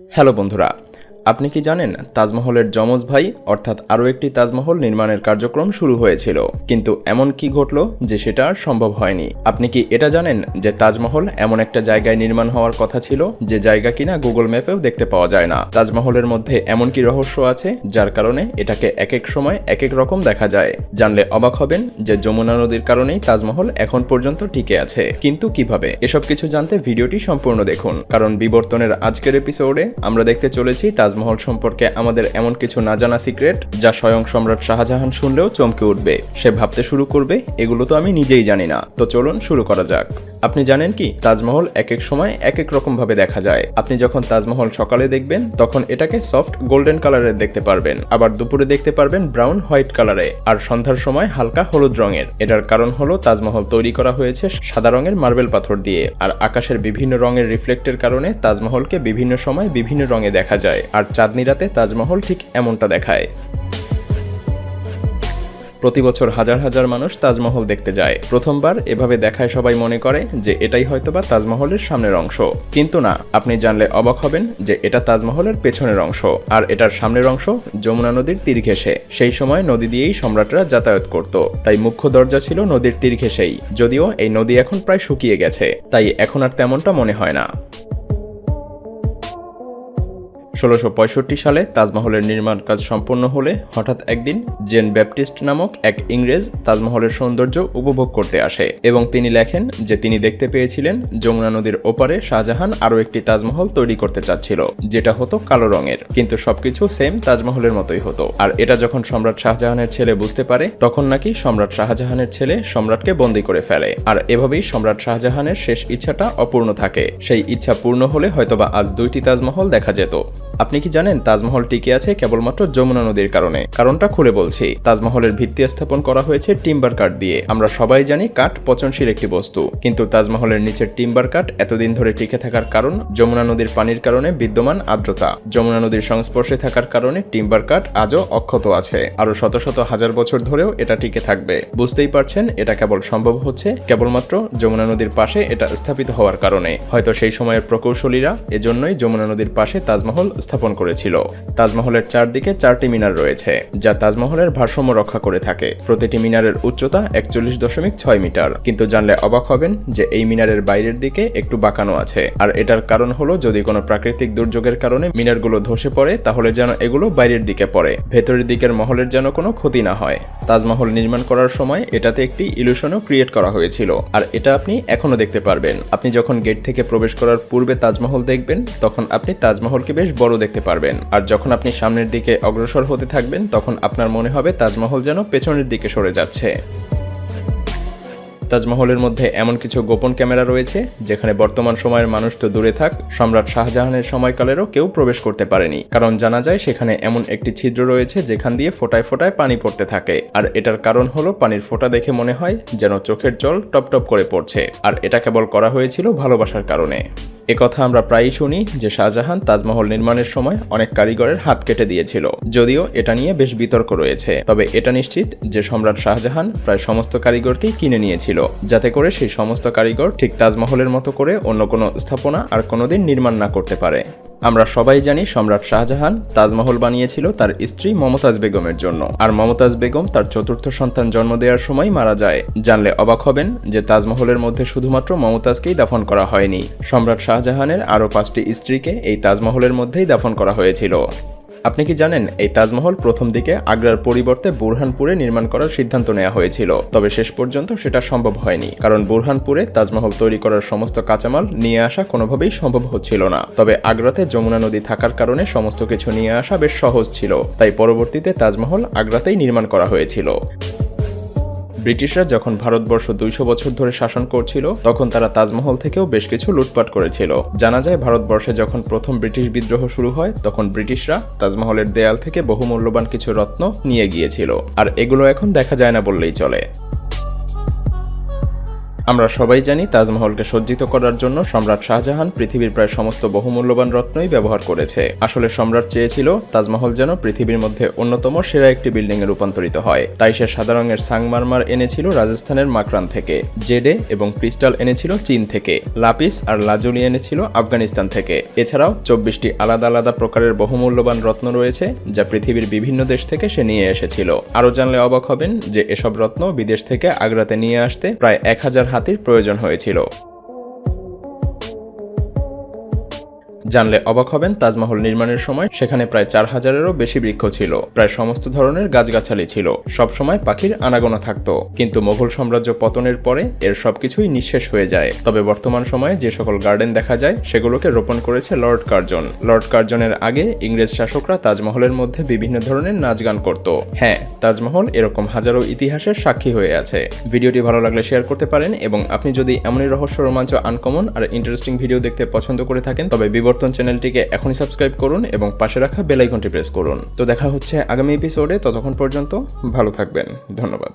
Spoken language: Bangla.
হ্যালো বন্ধুরা, আপনি কি জানেন তাজমহলের যমজ ভাই অর্থাৎ আরও একটি তাজমহল নির্মাণের কার্যক্রম শুরু হয়েছিল, কিন্তু এমন কি ঘটল যে সেটা আর সম্ভব হয়নি। আপনি কি এটা জানেন যে তাজমহল এমন একটা জায়গায় নির্মাণ হওয়ার কথা ছিল যে জায়গা কিনা গুগল ম্যাপেও দেখতে পাওয়া যায় না। তাজমহলের মধ্যে এমন কি রহস্য আছে যার কারণে এটাকে এক এক সময় এক এক রকম দেখা যায়। জানলে অবাক হবেন যে যমুনা নদীর কারণেই তাজমহল এখন পর্যন্ত টিকে আছে। কিন্তু কিভাবে, এসব কিছু জানতে ভিডিওটি সম্পূর্ণ দেখুন, কারণ বিবর্তনের আজকের এপিসোডে আমরা দেখতে চলেছি তাজমহল সম্পর্কে আমাদের এমন কিছু না জানা সিক্রেট যা স্বয়ং সম্রাট শাহজাহান শুনলেও চমকে উঠবে। সে ভাবতে শুরু করবে এগুলো তো আমি নিজেই জানি না। তো চলুন শুরু করা যাক। আপনি জানেন কি তাজমহল এক এক সময় এক এক রকম ভাবে দেখা যায়। আপনি যখন তাজমহল সকালে দেখবেন তখন এটাকে সফট গোল্ডেন কালারের দেখতে পারবেন, আবার দুপুরে দেখতে পারবেন ব্রাউন হোয়াইট কালারে, আর সন্ধ্যার সময় হালকা হলুদ রঙের। এটার কারণ হলো তাজমহল তৈরি করা হয়েছে সাদা রঙের মার্বেল পাথর দিয়ে, আর আকাশের বিভিন্ন রঙের রিফ্লেক্টের কারণে তাজমহলকে বিভিন্ন সময় বিভিন্ন রঙে দেখা যায়। আর চাঁদনি রাতে তাজমহল ঠিক এমনটা দেখায়। প্রতি বছর হাজার হাজার মানুষ তাজমহল দেখতে যায়। প্রথমবার এভাবে দেখায় সবাই মনে করে যে এটাই হয়তোবা তাজমহলের সামনের অংশ, কিন্তু না, আপনি জানলে অবাক হবেন যে এটা তাজমহলের পেছনের অংশ। আর এটার সামনের অংশ যমুনা নদীর তীর ঘেঁষে। সেই সময় নদী দিয়েই সম্রাটরা যাতায়াত করত, তাই মুখ্য দরজা ছিল নদীর তীর ঘেঁষেই। যদিও এই নদী এখন প্রায় শুকিয়ে গেছে, তাই এখন আর তেমনটা মনে হয় না। 1665 সালে তাজমহলের নির্মাণ কাজ সম্পন্ন হলে হঠাৎ একদিন জেন ব্যাপটিস্ট নামক এক ইংরেজ তাজমহলের সৌন্দর্য উপভোগ করতে আসে এবং তিনি লেখেন যে তিনি দেখতে পেয়েছিলেন যমুনা নদীর ওপারে শাহজাহান আরও একটি তাজমহল তৈরি করতে চাচ্ছিল, যেটা হতো কালো রঙের, কিন্তু সবকিছু সেম তাজমহলের মতোই হতো। আর এটা যখন সম্রাট শাহজাহানের ছেলে বুঝতে পারে, তখন নাকি সম্রাট শাহজাহানের ছেলে সম্রাটকে বন্দী করে ফেলে। আর এভাবেই সম্রাট শাহজাহানের শেষ ইচ্ছাটা অপূর্ণ থাকে। সেই ইচ্ছা পূর্ণ হলে হয়তোবা আজ দুইটি তাজমহল দেখা যেত। আপনি কি জানেন তাজমহল টিকে আছে কেবলমাত্র যমুনা নদীর কারণে? কারণটা খুলে বলছি। তাজমহলের ভিত্তি স্থাপন করা হয়েছে টিম্বার কাঠ দিয়ে। আমরা সবাই জানি কাঠ পচনশীল একটি বস্তু, কিন্তু তাজমহলের নিচের টিম্বার কাঠ এতদিন ধরে টিকে থাকার কারণ যমুনা নদীর পানির কারণে বিদ্যমান আর্দ্রতা। যমুনা নদীর সংস্পর্শে থাকার কারণে টিম্বার কাঠ আজও অক্ষত আছে। আরো শত শত হাজার বছর ধরেও এটা টিকে থাকবে। বুঝতেই পারছেন এটা কেবল সম্ভব হচ্ছে কেবলমাত্র যমুনা নদীর পাশে এটা স্থাপিত হওয়ার কারণে। হয়তো সেই সময়ের প্রকৌশলীরা এজন্যই যমুনা নদীর পাশে তাজমহল স্থাপন করেছিল। তাজমহলের চারদিকে 4টি মিনার রয়েছে যা তাজমহলের ভারসাম্য রক্ষা করে থাকে। প্রতিটি মিনারের উচ্চতা 41.6 মিটার, কিন্তু জানলে অবাক হবেন যে এই মিনারের বাইরের দিকে একটু বাঁকানো আছে। আর এটার কারণ হলো যদি কোনো প্রাকৃতিক দুর্যোগের কারণে মিনারগুলো ধসে পড়ে তাহলে যেন এগুলো বাইরের দিকে পড়ে, ভেতরের দিকের মহলের যেন কোনো ক্ষতি না হয়। তাজমহল নির্মাণ করার সময় এটাতে একটি ইলুশনও ক্রিয়েট করা হয়েছিল, আর এটা আপনি এখনো দেখতে পারবেন। আপনি যখন গেট থেকে প্রবেশ করার পূর্বে তাজমহল দেখবেন তখন আপনি তাজমহলকে বেশ বড় দেখতে পারবেন, আর যখন আপনি সামনের দিকে অগ্রসর হতে থাকবেন তখন আপনার মনে হবে তাজমহল যেন পেছনের দিকে সরে যাচ্ছে। তাজমহলের মধ্যে এমন কিছু গোপন ক্যামেরা রয়েছে যেখানে বর্তমান সময়ের মানুষ তো দূরে থাক, সম্রাট শাহজাহানের সময়কালেরও কেউ প্রবেশ করতে পারেনি, কারণ জানা যায় সেখানে এমন একটি ছিদ্র রয়েছে যেখান দিয়ে ফোঁটায় ফোঁটায় পানি পড়তে থাকে। আর এটার কারণ হলো পানির ফোঁটা দেখে মনে হয় যেন চোখের জল টপ টপ করে পড়ছে, আর এটা কেবল করা হয়েছিল ভালোবাসার কারণে। একথা আমরা প্রায়ই শুনি যে শাহজাহান তাজমহল নির্মাণের সময় অনেক কারিগরের হাত কেটে দিয়েছিল। যদিও এটা নিয়ে বেশ বিতর্ক রয়েছে, তবে এটা নিশ্চিত যে সম্রাট শাহজাহান প্রায় সমস্ত কারিগরকেই কিনে নিয়েছিল, যাতে করে সেই সমস্ত কারিগর ঠিক তাজমহলের মতো করে অন্য কোনো স্থাপনা আর কোনোদিন নির্মাণ না করতে পারে। আমরা সবাই জানি সম্রাট শাহজাহান তাজমহল বানিয়েছিল তার স্ত্রী মমতাজ বেগমের জন্য, আর মমতাজ বেগম তার চতুর্থ সন্তান জন্ম দেওয়ার সময় মারা যায়। জানলে অবাক হবেন যে তাজমহলের মধ্যে শুধুমাত্র মমতাজকেই দাফন করা হয়নি, সম্রাট শাহজাহানের আরও 5টি স্ত্রীকে এই তাজমহলের মধ্যেই দাফন করা হয়েছিল। আপনি কি জানেন এই তাজমহল প্রথম দিকে আগ্রার পরিবর্তে বুরহানপুরে নির্মাণ করার সিদ্ধান্ত নেওয়া হয়েছিল, তবে শেষ পর্যন্ত সেটা সম্ভব হয়নি, কারণ বুরহানপুরে তাজমহল তৈরি করার সমস্ত কাঁচামাল নিয়ে আসা কোনোভাবেই সম্ভব হচ্ছিল না। তবে আগ্রাতে যমুনা নদী থাকার কারণে সমস্ত কিছু নিয়ে আসা বেশ সহজ ছিল, তাই পরবর্তীতে তাজমহল আগ্রাতেই নির্মাণ করা হয়েছিল। ব্রিটিশরা যখন ভারতবর্ষ 200 বছর ধরে শাসন করছিল তখন তারা তাজমহল থেকেও বেশ কিছু লুটপাট করেছিল। জানা যায় ভারতবর্ষে যখন প্রথম ব্রিটিশ বিদ্রোহ শুরু হয় তখন ব্রিটিশরা তাজমহলের দেয়াল থেকে বহুমূল্যবান কিছু রত্ন নিয়ে গিয়েছিল, আর এগুলো এখন দেখা যায় না বললেই চলে। আমরা সবাই জানি তাজমহলকে সজ্জিত করার জন্য সম্রাট শাহজাহান পৃথিবীর প্রায় সমস্ত বহুমূল্যবান রত্নই ব্যবহার করেছে। আসলে সম্রাট চেয়েছিল তাজমহল যেন পৃথিবীর মধ্যে অন্যতম সেরা একটি বিল্ডিংয়ে রূপান্তরিত হয়। তাই সে সাদা রঙের সাংমারমার এনেছিল রাজস্থানের মাকরান থেকে, জেডে এবং ক্রিস্টাল এনেছিল চীন থেকে, লাপিস আর লাজুলি এনেছিল আফগানিস্তান থেকে। এছাড়াও 24টি আলাদা আলাদা প্রকারের বহুমূল্যবান রত্ন রয়েছে যা পৃথিবীর বিভিন্ন দেশ থেকে সে নিয়ে এসেছিল। আরও জানলে অবাক হবেন যে এসব রত্ন বিদেশ থেকে আগ্রাতে নিয়ে আসতে প্রায় 1000 হাতির প্রয়োজন হয়েছিল। জানলে অবাক হবেন তাজমহল নির্মাণের সময় সেখানে প্রায় 4000-এরও বেশি বৃক্ষ ছিল, প্রায় সমস্ত ধরনের গাছগাছালি ছিল, সবসময় পাখির আনাগোনা থাকতো। কিন্তু মোগল সাম্রাজ্য পতনের পরে এর সবকিছুই নিঃশেষ হয়ে যায়। তবে বর্তমান সময়ে যে সকল গার্ডেন দেখা যায় সেগুলোকে রোপণ করেছে লর্ড কার্জন। লর্ড কার্জনের আগে ইংরেজ শাসকরা তাজমহলের মধ্যে বিভিন্ন ধরনের নাচ গান করত। হ্যাঁ, তাজমহল এরকম হাজারো ইতিহাসের সাক্ষী হয়ে আছে। ভিডিওটি ভালো লাগলে শেয়ার করতে পারেন এবং আপনি যদি এমনই রহস্য, রোমাঞ্চ, আনকমন আর ইন্টারেস্টিং ভিডিও দেখতে পছন্দ করে থাকেন তবে বিবর্তন চ্যানেলটিকে এখনই সাবস্ক্রাইব করুন এবং পাশে রাখা বেল আইকনটি প্রেস করুন। তো দেখা হচ্ছে আগামী এপিসোডে, ততক্ষণ পর্যন্ত ভালো থাকবেন। ধন্যবাদ।